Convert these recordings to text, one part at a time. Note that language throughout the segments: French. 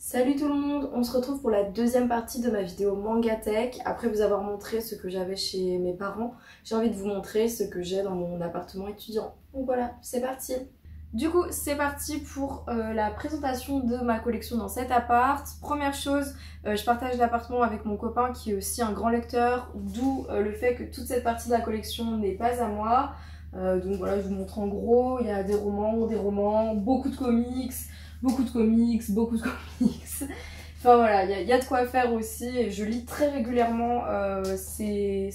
Salut tout le monde, on se retrouve pour la deuxième partie de ma vidéo Manga Tech. Après vous avoir montré ce que j'avais chez mes parents, j'ai envie de vous montrer ce que j'ai dans mon appartement étudiant. Donc voilà, c'est parti. Du coup, c'est parti pour la présentation de ma collection dans cet appart. Première chose, je partage l'appartement avec mon copain qui est aussi un grand lecteur, d'où le fait que toute cette partie de la collection n'est pas à moi. Donc voilà, je vous montre en gros, il y a des romans, beaucoup de comics, beaucoup de comics. Enfin voilà, il y a de quoi faire aussi. Et je lis très régulièrement ces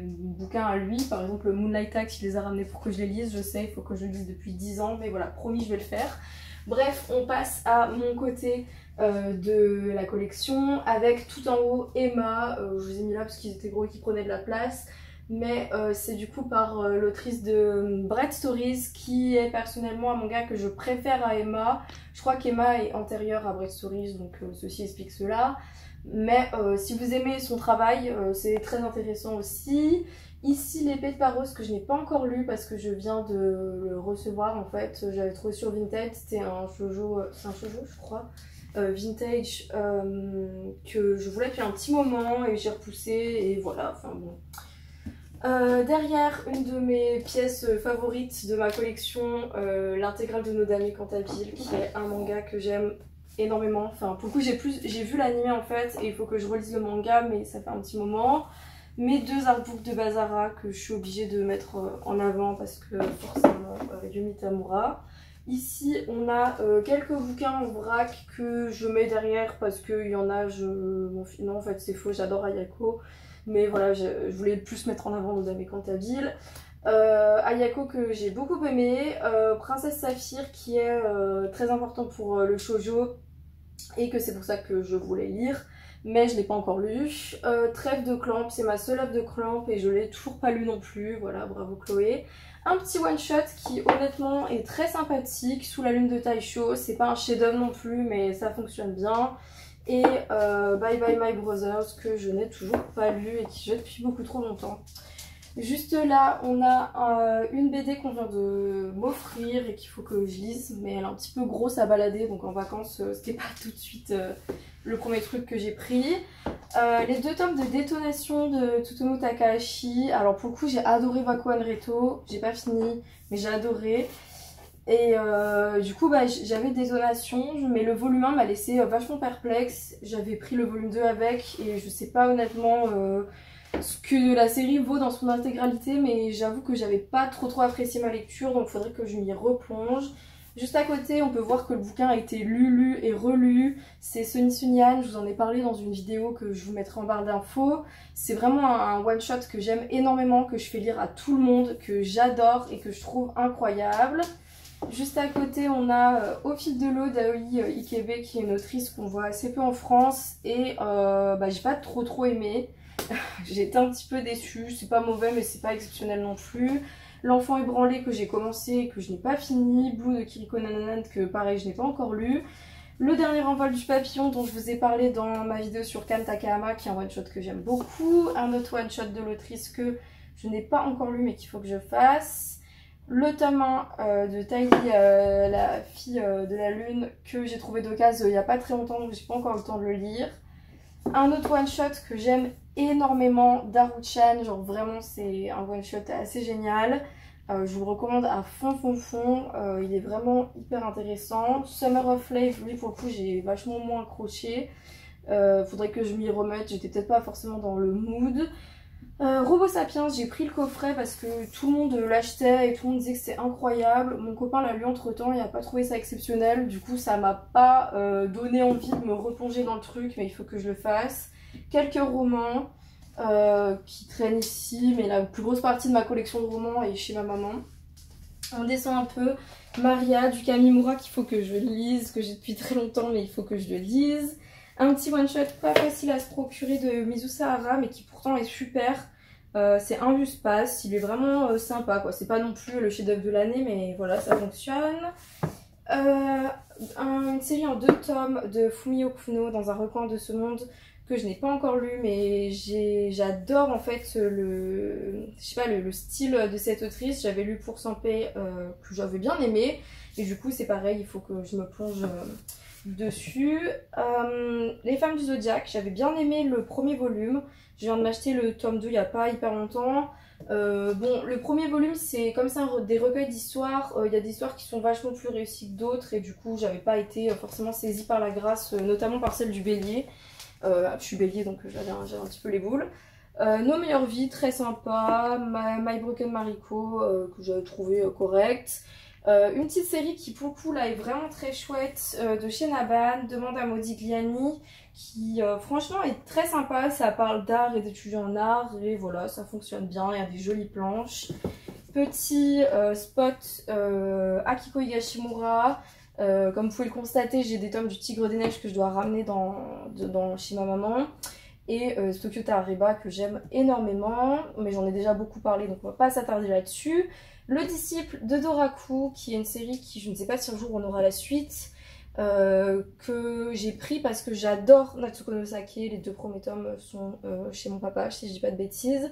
bouquins à lui. Par exemple, Moonlight Act, il les a ramenés pour que je les lise. Je sais, il faut que je le lise depuis 10 ans, mais voilà, promis, je vais le faire. Bref, on passe à mon côté de la collection avec tout en haut Emma. Je vous ai mis là parce qu'ils étaient gros et qu'ils prenaient de la place. Mais c'est du coup par l'autrice de Bread Stories qui est personnellement un manga que je préfère à Emma. Je crois qu'Emma est antérieure à Bread Stories, donc ceci explique cela. Mais si vous aimez son travail, c'est très intéressant aussi. Ici, l'épée de Paros que je n'ai pas encore lu parce que je viens de le recevoir en fait. J'avais trouvé sur Vinted, c'était un shoujo, c'est un shoujo je crois. Vintage que je voulais depuis un petit moment et j'ai repoussé et voilà, enfin bon. Derrière, une de mes pièces favorites de ma collection, l'intégrale de Nodame Cantabile, qui est un manga que j'aime énormément. Enfin, pour le coup, j'ai vu l'anime en fait, et il faut que je relise le manga, mais ça fait un petit moment. Mes deux artbooks de Bazara que je suis obligée de mettre en avant parce que forcément, Yumi Tamura. Ici, on a quelques bouquins en vrac que je mets derrière parce qu'il y en a, bon, non, en fait, c'est faux, j'adore Ayako. Mais voilà, je voulais plus mettre en avant Nodame Cantabile. Ayako que j'ai beaucoup aimé. Princesse Saphir qui est très important pour le shoujo et que c'est pour ça que je voulais lire. Mais je ne l'ai pas encore lu. Trêve de Clamp, c'est ma seule œuvre de Clamp et je ne l'ai toujours pas lu non plus. Voilà, bravo Chloé. Un petit one shot qui honnêtement est très sympathique, Sous la lune de Taisho. C'est pas un chef-d'œuvre non plus, mais ça fonctionne bien. Et Bye Bye My Brothers que je n'ai toujours pas lu et qui j'ai depuis beaucoup trop longtemps. Juste là, on a une BD qu'on vient de m'offrir et qu'il faut que je lise, mais elle est un petit peu grosse à balader, donc en vacances, c'était pas tout de suite le premier truc que j'ai pris. Les deux tomes de Détonation de Tsutomu Takahashi. Alors pour le coup, j'ai adoré Bakuan Reto, j'ai pas fini, mais j'ai adoré. Et du coup j'avais Détonation, mais le volume 1 m'a laissé vachement perplexe. J'avais pris le volume 2 avec et je sais pas honnêtement ce que la série vaut dans son intégralité, mais j'avoue que j'avais pas trop apprécié ma lecture, donc il faudrait que je m'y replonge. Juste à côté, on peut voir que le bouquin a été lu et relu. C'est Sunny Sunyan, je vous en ai parlé dans une vidéo que je vous mettrai en barre d'infos. C'est vraiment un one-shot que j'aime énormément, que je fais lire à tout le monde, que j'adore et que je trouve incroyable. Juste à côté, on a Au fil de l'eau d'Aoi Ikebe, qui est une autrice qu'on voit assez peu en France et j'ai pas trop aimé. J'ai été un petit peu déçue, c'est pas mauvais mais c'est pas exceptionnel non plus. L'enfant ébranlé que j'ai commencé et que je n'ai pas fini. Blue de Kiriko Nananan que pareil je n'ai pas encore lu. Le dernier envol du papillon dont je vous ai parlé dans ma vidéo sur Kan Takahama, qui est un one shot que j'aime beaucoup. Un autre one shot de l'autrice que je n'ai pas encore lu mais qu'il faut que je fasse. Le tome 1 de Taï, la fille de la lune, que j'ai trouvé d'occasion il n'y a pas très longtemps, donc j'ai pas encore eu le temps de le lire. Un autre one shot que j'aime énormément, Daruchan, genre vraiment c'est un one shot assez génial. Je vous le recommande à fond. Il est vraiment hyper intéressant. Summer of Life, lui pour le coup j'ai vachement moins accroché. Faudrait que je m'y remette, j'étais peut-être pas forcément dans le mood. Robo Sapiens, j'ai pris le coffret parce que tout le monde l'achetait et tout le monde disait que c'était incroyable. Mon copain l'a lu entre temps, il n'a pas trouvé ça exceptionnel. Du coup, ça m'a pas donné envie de me replonger dans le truc, mais il faut que je le fasse. Quelques romans qui traînent ici, mais la plus grosse partie de ma collection de romans est chez ma maman. On descend un peu. Maria du Kamimura qu'il faut que je lise, que j'ai depuis très longtemps, mais il faut que je le lise. Un petit one shot pas facile à se procurer de Mizu Sahara, mais qui pourtant est super. C'est un Pass, il est vraiment sympa quoi. C'est pas non plus le chef-d'œuvre de l'année, mais voilà, ça fonctionne. Une série en 2 tomes de Fumio Kuno, Dans un recoin de ce monde, que je n'ai pas encore lu, mais j'adore en fait le style de cette autrice. J'avais lu Pour Sampé que j'avais bien aimé, et du coup c'est pareil, il faut que je me plonge dessus. Les femmes du Zodiaque, j'avais bien aimé le premier volume. Je viens de m'acheter le tome 2 il n'y a pas hyper longtemps. Bon, le premier volume c'est comme ça des recueils d'histoires. Il y a des histoires qui sont vachement plus réussies que d'autres et du coup j'avais pas été forcément saisie par la grâce, notamment par celle du Bélier. Je suis Bélier donc j'avais un petit peu les boules. Nos meilleures vies, très sympa. My Broken Mariko, que j'avais trouvé correct. Une petite série qui pour le coup là est vraiment très chouette, de chez Naban, Demande à Modigliani, qui franchement est très sympa. Ça parle d'art et d'étudiants en art et voilà, ça fonctionne bien, il y a des jolies planches. Petit spot Akiko Higashimura. Comme vous pouvez le constater, j'ai des tomes du Tigre des Neiges que je dois ramener chez ma maman. Et Tokyo Tarareba que j'aime énormément, mais j'en ai déjà beaucoup parlé donc on va pas s'attarder là-dessus. Le disciple de Doraku, qui est une série qui, je ne sais pas si un jour on aura la suite, que j'ai pris parce que j'adore Natsuko no Sake. Les 2 premiers tomes sont chez mon papa, si je dis pas de bêtises.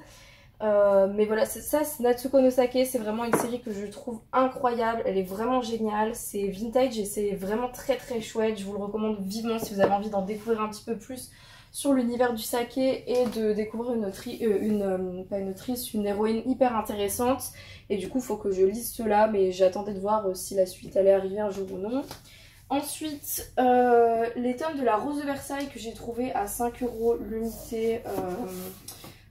Mais voilà, ça c'est Natsuko no Sake, c'est vraiment une série que je trouve incroyable, elle est vraiment géniale, c'est vintage et c'est vraiment très très chouette. Je vous le recommande vivement si vous avez envie d'en découvrir un petit peu plus sur l'univers du saké et de découvrir une héroïne hyper intéressante. Et du coup, il faut que je lise cela, mais j'attendais de voir si la suite allait arriver un jour ou non. Ensuite, les tomes de la Rose de Versailles que j'ai trouvé à 5 € l'unité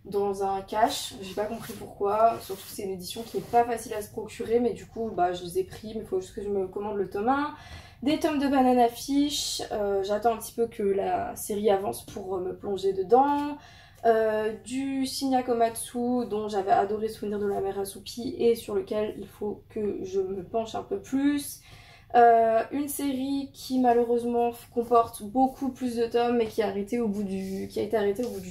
dans un cash. J'ai pas compris pourquoi, surtout que c'est une édition qui est pas facile à se procurer, mais du coup, je les ai pris, mais il faut juste que je me commande le tome 1. Des tomes de Banana Fish, j'attends un petit peu que la série avance pour me plonger dedans. Du Shinya Komatsu dont j'avais adoré Souvenir de la mer assoupie et sur lequel il faut que je me penche un peu plus. Une série qui malheureusement comporte beaucoup plus de tomes mais qui a été arrêtée au bout du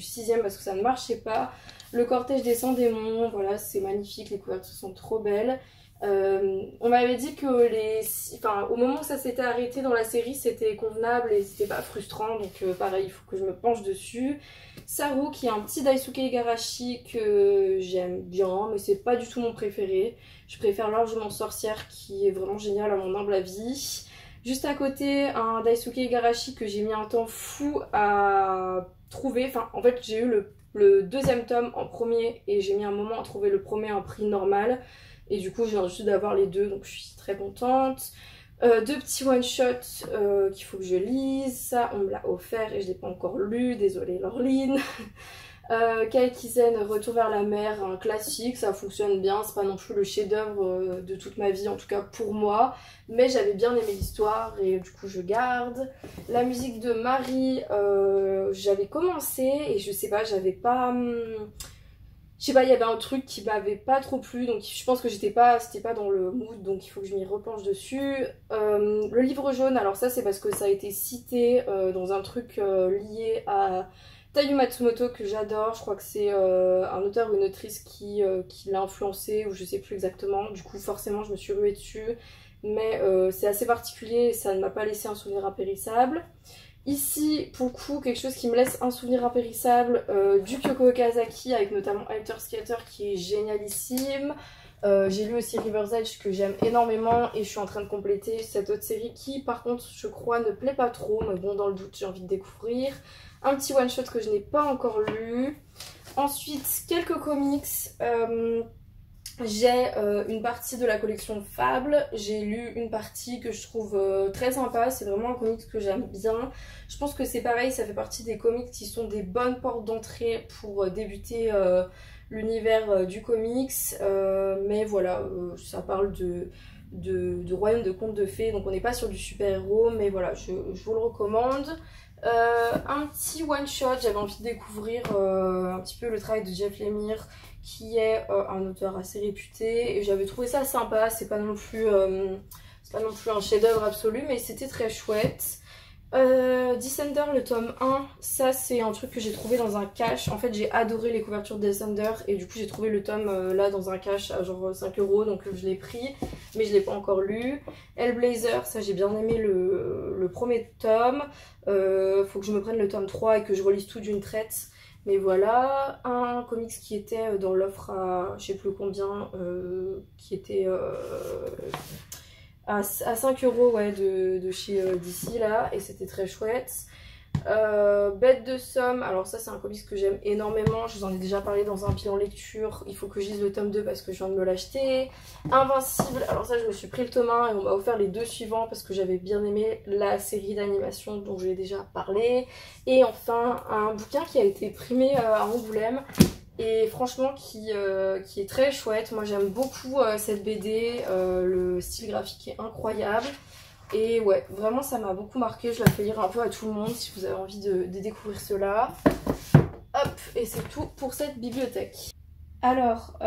6e parce que ça ne marchait pas. Le Cortège des 100 démons, voilà, c'est magnifique, les couvertures sont trop belles. On m'avait dit que au moment où ça s'était arrêté dans la série, c'était convenable et c'était pas frustrant, donc pareil, il faut que je me penche dessus. Saru, qui est un petit Daisuke Igarashi que j'aime bien, mais c'est pas du tout mon préféré. Je préfère largement Sorcière, qui est vraiment génial à mon humble avis. Juste à côté, un Daisuke Igarashi que j'ai mis un temps fou à trouver. Enfin, en fait, j'ai eu le 2e tome en premier et j'ai mis un moment à trouver le premier en prix normal. Et du coup, j'ai juste d'avoir les 2, donc je suis très contente. 2 petits one-shots qu'il faut que je lise. Ça, on me l'a offert et je ne l'ai pas encore lu. Désolée, Laureline. Kaikizen, Retour vers la mer, un classique, ça fonctionne bien. C'est pas non plus le chef-d'œuvre de toute ma vie, en tout cas pour moi. Mais j'avais bien aimé l'histoire et du coup, je garde. La musique de Marie, j'avais commencé et je sais pas, j'avais pas... Je sais pas, il y avait un truc qui m'avait pas trop plu, donc je pense que c'était pas dans le mood, donc il faut que je m'y repenche dessus. Le livre jaune, alors ça c'est parce que ça a été cité dans un truc lié à Taiyu Matsumoto que j'adore. Je crois que c'est un auteur ou une autrice qui l'a influencé, ou je sais plus exactement. Du coup forcément je me suis ruée dessus, mais c'est assez particulier et ça ne m'a pas laissé un souvenir impérissable. Ici, pour le coup, quelque chose qui me laisse un souvenir impérissable, du Kyoko Okazaki, avec notamment Alter Skater qui est génialissime. J'ai lu aussi River's Edge que j'aime énormément et je suis en train de compléter cette autre série qui, par contre, je crois ne plaît pas trop, mais bon, dans le doute, j'ai envie de découvrir. Un petit one-shot que je n'ai pas encore lu. Ensuite, quelques comics. J'ai une partie de la collection Fable, j'ai lu une partie que je trouve très sympa, c'est vraiment un comics que j'aime bien. Je pense que c'est pareil, ça fait partie des comics qui sont des bonnes portes d'entrée pour débuter l'univers du comics. Mais voilà, ça parle de royaume de contes de fées, donc on n'est pas sur du super-héros, mais voilà, je vous le recommande. Un petit one-shot, j'avais envie de découvrir un petit peu le travail de Jeff Lemire, qui est un auteur assez réputé, et j'avais trouvé ça sympa. C'est pas non plus un chef-d'œuvre absolu, mais c'était très chouette. Descender, le tome 1, ça c'est un truc que j'ai trouvé dans un cache. En fait j'ai adoré les couvertures de Descender et du coup j'ai trouvé le tome là dans un cache à genre 5 €, donc je l'ai pris, mais je l'ai pas encore lu. Hellblazer, ça j'ai bien aimé le premier tome. Faut que je me prenne le tome 3 et que je relise tout d'une traite. Mais voilà, un comics qui était dans l'offre à je sais plus combien, qui était à 5 € ouais, de chez DC là, et c'était très chouette. Bête de somme, alors ça c'est un comics que j'aime énormément, je vous en ai déjà parlé dans un bilan lecture, il faut que je lise le tome 2 parce que je viens de me l'acheter. Invincible, alors ça je me suis pris le tome 1 et on m'a offert les 2 suivants parce que j'avais bien aimé la série d'animation dont je l'ai déjà parlé. Et enfin un bouquin qui a été primé à Angoulême et franchement qui est très chouette. Moi j'aime beaucoup cette BD, le style graphique est incroyable. Et ouais, vraiment ça m'a beaucoup marqué, je la fais lire un peu à tout le monde si vous avez envie de découvrir cela. Hop, et c'est tout pour cette bibliothèque. Alors,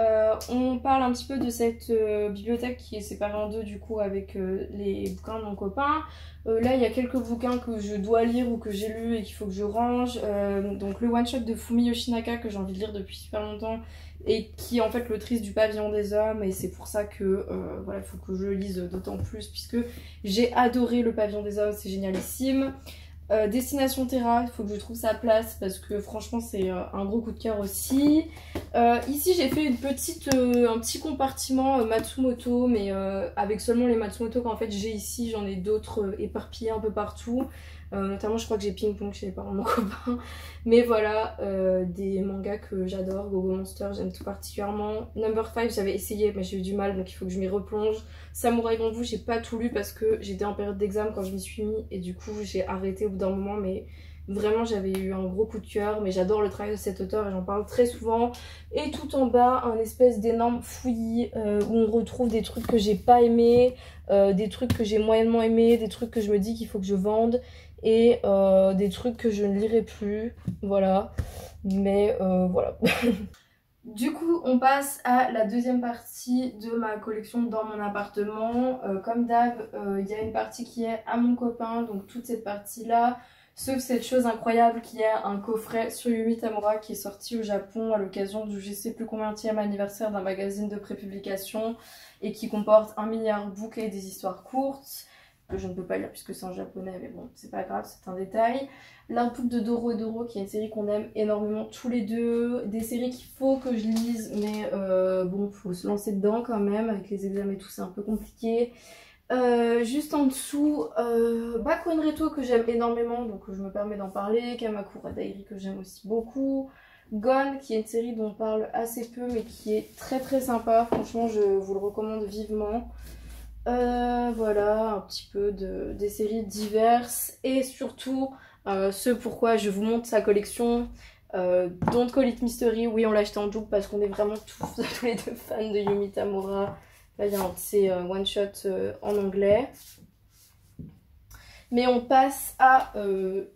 on parle un petit peu de cette bibliothèque qui est séparée en deux du coup avec les bouquins de mon copain. Là, il y a quelques bouquins que je dois lire ou que j'ai lus et qu'il faut que je range. Donc le one-shot de Fumi Yoshinaka que j'ai envie de lire depuis super longtemps et qui est en fait l'autrice du Pavillon des Hommes, et c'est pour ça que voilà, il faut que je le lise d'autant plus puisque j'ai adoré le Pavillon des Hommes, c'est génialissime. Destination Terra, il faut que je trouve sa place parce que franchement c'est un gros coup de cœur aussi. Ici j'ai fait un petit compartiment Matsumoto, mais avec seulement les Matsumoto qu'en fait j'ai ici, j'en ai d'autres éparpillés un peu partout. Notamment je crois que j'ai Ping Pong chez les parents de mon copain. Mais voilà, des mangas que j'adore, Gogo Monster j'aime tout particulièrement. Number 5 j'avais essayé mais j'ai eu du mal donc il faut que je m'y replonge. Samouraï Gonvu j'ai pas tout lu parce que j'étais en période d'examen quand je m'y suis mis et du coup j'ai arrêté au bout d'un moment, mais vraiment j'avais eu un gros coup de cœur. Mais j'adore le travail de cet auteur et j'en parle très souvent. Et tout en bas un espèce d'énorme fouillis où on retrouve des trucs que j'ai pas aimés, des trucs que j'ai moyennement aimés, des trucs que je me dis qu'il faut que je vende et des trucs que je ne lirai plus, voilà. Mais voilà. Du coup, on passe à la deuxième partie de ma collection dans mon appartement. Comme d'hab, il y a une partie qui est à mon copain, donc toute cette partie-là, sauf cette chose incroyable qui est un coffret sur Yumi Tamura qui est sorti au Japon à l'occasion du je sais plus combienième anniversaire d'un magazine de prépublication et qui comporte 1 milliard de bouquets et des histoires courtes, que je ne peux pas lire puisque c'est en japonais, mais bon, c'est pas grave, c'est un détail. L'input de Doro et Doro, qui est une série qu'on aime énormément tous les deux. Des séries qu'il faut que je lise, mais bon, faut se lancer dedans quand même. Avec les examens et tout, c'est un peu compliqué. Juste en dessous, Bakuan Reto que j'aime énormément, donc je me permets d'en parler. Kamakura Diary que j'aime aussi beaucoup. Gone, qui est une série dont on parle assez peu, mais qui est très très sympa. Franchement, je vous le recommande vivement. Voilà, un petit peu des séries diverses et surtout ce pourquoi je vous montre sa collection. Don't Call It Mystery, oui on l'a acheté en double parce qu'on est vraiment tous les deux fans de Yumi Tamura. Là il y a un de ses one shot en anglais. Mais on passe à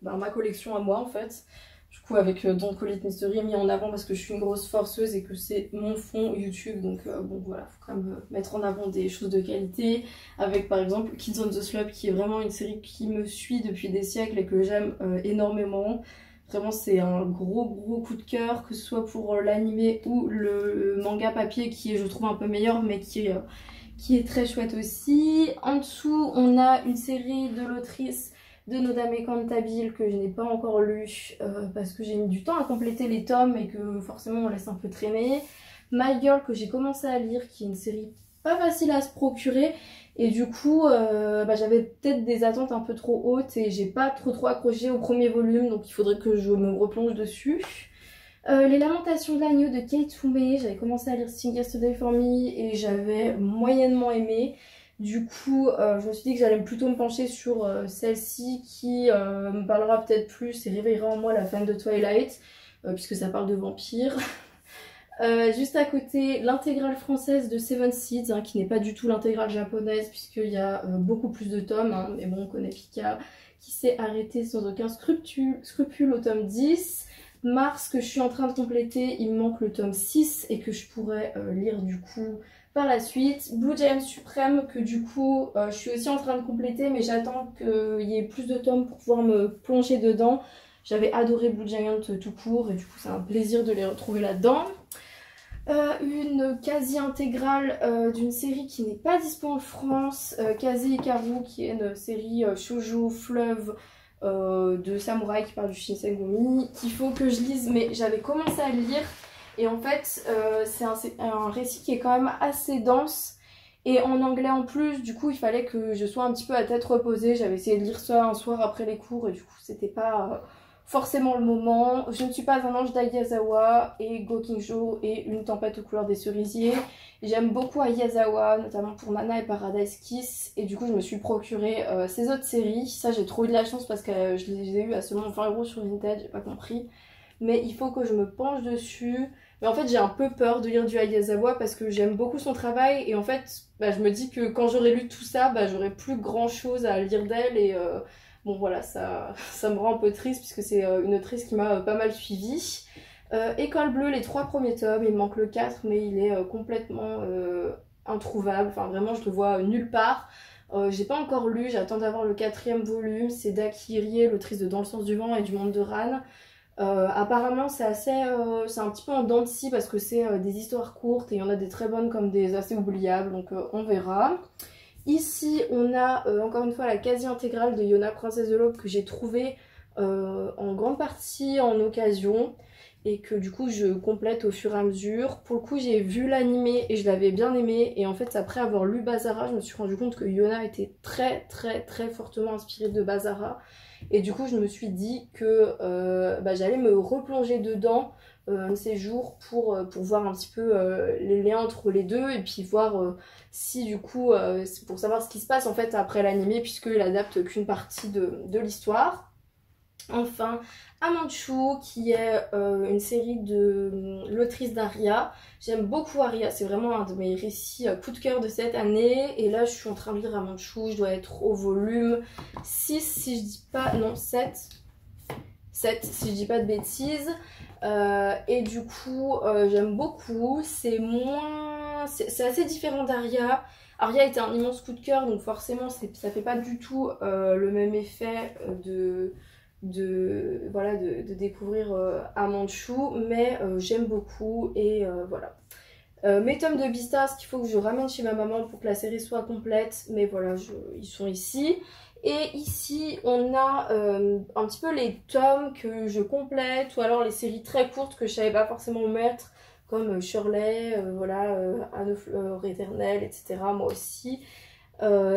ma collection à moi en fait. Du coup avec Don't Call It Mystery mis en avant parce que je suis une grosse forceuse et que c'est mon fond YouTube, donc bon voilà, faut quand même mettre en avant des choses de qualité. Avec par exemple Kids on the Slope qui est vraiment une série qui me suit depuis des siècles et que j'aime énormément. Vraiment c'est un gros coup de cœur, que ce soit pour l'animé ou le manga papier qui est je trouve un peu meilleur mais qui est très chouette aussi. En dessous on a une série de l'autrice de Nodame Cantabile que je n'ai pas encore lu parce que j'ai mis du temps à compléter les tomes et que forcément on laisse un peu traîner. My Girl que j'ai commencé à lire, qui est une série pas facile à se procurer et du coup j'avais peut-être des attentes un peu trop hautes et j'ai pas trop accroché au premier volume, donc il faudrait que je me replonge dessus. Les Lamentations de l'agneau de Kate Fume, j'avais commencé à lire Sing Yesterday for Me et j'avais moyennement aimé. Du coup, je me suis dit que j'allais plutôt me pencher sur celle-ci qui me parlera peut-être plus et réveillera en moi la fan de Twilight, puisque ça parle de vampires. Juste à côté, l'intégrale française de Seven Seeds, qui n'est pas du tout l'intégrale japonaise, puisqu'il y a beaucoup plus de tomes, mais bon, on connaît Pika, qui s'est arrêté sans aucun scrupule au tome 10. Mars, que je suis en train de compléter, il me manque le tome 6 et que je pourrais lire du coup par la suite. Blue Giant Suprême que du coup je suis aussi en train de compléter, mais j'attends qu'il y ait plus de tomes pour pouvoir me plonger dedans. J'avais adoré Blue Giant tout court et du coup c'est un plaisir de les retrouver là-dedans. Une quasi intégrale d'une série qui n'est pas dispo en France, Kaze Hikaru, qui est une série shoujo fleuve de samouraï qui parle du Shinsengumi, qu'il faut que je lise, mais j'avais commencé à le lire et en fait c'est un récit qui est quand même assez dense Et en anglais en plus, du coup il fallait que je sois un petit peu à tête reposée. J'avais essayé de lire ça un soir après les cours et du coup c'était pas forcément le moment. Je ne suis pas un ange d'Aizawa et Gokinjo et Une tempête aux couleurs des cerisiers. J'aime beaucoup Aizawa, notamment pour Nana et Paradise Kiss, et du coup je me suis procuré ces autres séries. Ça j'ai trop eu de la chance parce que je les ai eues à seulement 20 € sur Vinted, j'ai pas compris. Mais il faut que je me penche dessus. Mais en fait j'ai un peu peur de lire du Aizawa parce que j'aime beaucoup son travail et en fait je me dis que quand j'aurai lu tout ça, j'aurai plus grand chose à lire d'elle et bon voilà, ça me rend un peu triste puisque c'est une autrice qui m'a pas mal suivie. École bleue, les 3 premiers tomes, il me manque le 4 mais il est complètement introuvable, enfin vraiment je le vois nulle part. J'ai pas encore lu, j'attends d'avoir le 4e volume, c'est Daki Irie, l'autrice de Dans le sens du vent et du monde de Ran. Apparemment c'est assez, c'est un petit peu en dents de scie parce que c'est des histoires courtes et il y en a des très bonnes comme des assez oubliables, donc on verra. Ici on a encore une fois la quasi-intégrale de Yona, Princesse de l'Aube, que j'ai trouvée en grande partie en occasion et que du coup je complète au fur et à mesure. Pour le coup j'ai vu l'animé et je l'avais bien aimé et en fait après avoir lu Bazara je me suis rendu compte que Yona était très fortement inspirée de Bazara et du coup je me suis dit que j'allais me replonger dedans un de ces jours pour voir un petit peu les liens entre les deux et puis voir si du coup c'est pour savoir ce qui se passe en fait après l'animé puisqu'il adapte qu'une partie de l'histoire. Enfin, Amanchu, qui est une série de l'autrice d'Aria. J'aime beaucoup Aria, c'est vraiment un de mes récits coup de cœur de cette année. Et là, je suis en train de lire Amanchu, je dois être au volume 6, si je dis pas... non, 7. 7, si je dis pas de bêtises. Et du coup, j'aime beaucoup. C'est moins... c'est assez différent d'Aria. Aria était un immense coup de cœur, donc forcément, ça fait pas du tout le même effet de découvrir Amanchu, mais j'aime beaucoup et voilà. Mes tomes de Beastars qu'il faut que je ramène chez ma maman pour que la série soit complète, mais voilà, ils sont ici. Et ici on a un petit peu les tomes que je complète ou alors les séries très courtes que je savais pas forcément mettre comme Shirley, Anneau Fleur éternelle, etc. moi aussi.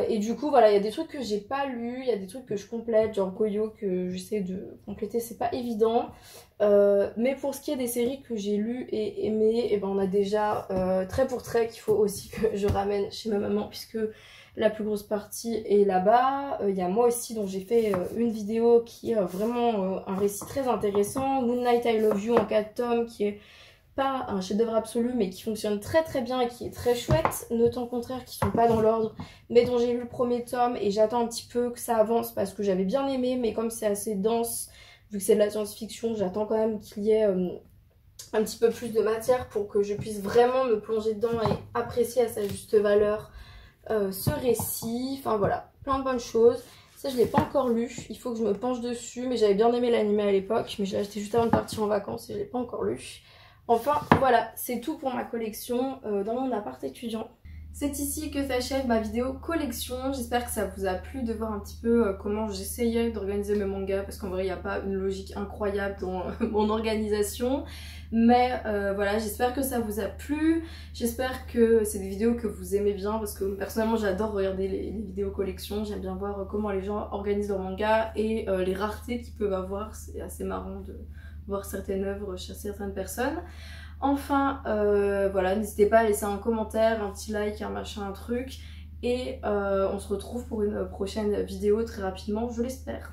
Et du coup voilà, il y a des trucs que j'ai pas lus, il y a des trucs que je complète, genre Goyo que j'essaie de compléter, c'est pas évident. Mais pour ce qui est des séries que j'ai lues et aimées, et on a déjà Trait pour Trait qu'il faut aussi que je ramène chez ma maman puisque la plus grosse partie est là-bas. Il y a moi aussi dont j'ai fait une vidéo qui est vraiment un récit très intéressant. Moonlight I Love You en 4 tomes qui est pas un chef-d'œuvre absolu mais qui fonctionne très bien et qui est très chouette. Notons au contraire qui sont pas dans l'ordre mais dont j'ai lu le premier tome et j'attends un petit peu que ça avance parce que j'avais bien aimé mais comme c'est assez dense vu que c'est de la science-fiction j'attends quand même qu'il y ait un petit peu plus de matière pour que je puisse vraiment me plonger dedans et apprécier à sa juste valeur ce récit. Enfin voilà, plein de bonnes choses. Ça je l'ai pas encore lu, il faut que je me penche dessus mais j'avais bien aimé l'animé à l'époque mais je l'ai acheté juste avant de partir en vacances et je l'ai pas encore lu. Enfin voilà, c'est tout pour ma collection dans mon appart étudiant. C'est ici que s'achève ma vidéo collection. J'espère que ça vous a plu de voir un petit peu comment j'essayais d'organiser mes mangas parce qu'en vrai il n'y a pas une logique incroyable dans mon organisation. Mais voilà, j'espère que ça vous a plu. J'espère que c'est des vidéos que vous aimez bien parce que personnellement j'adore regarder les vidéos collection. J'aime bien voir comment les gens organisent leurs mangas et les raretés qu'ils peuvent avoir. C'est assez marrant de voir certaines œuvres chez certaines personnes. Enfin, voilà, n'hésitez pas à laisser un commentaire, un petit like, un machin, un truc. Et on se retrouve pour une prochaine vidéo très rapidement, je l'espère.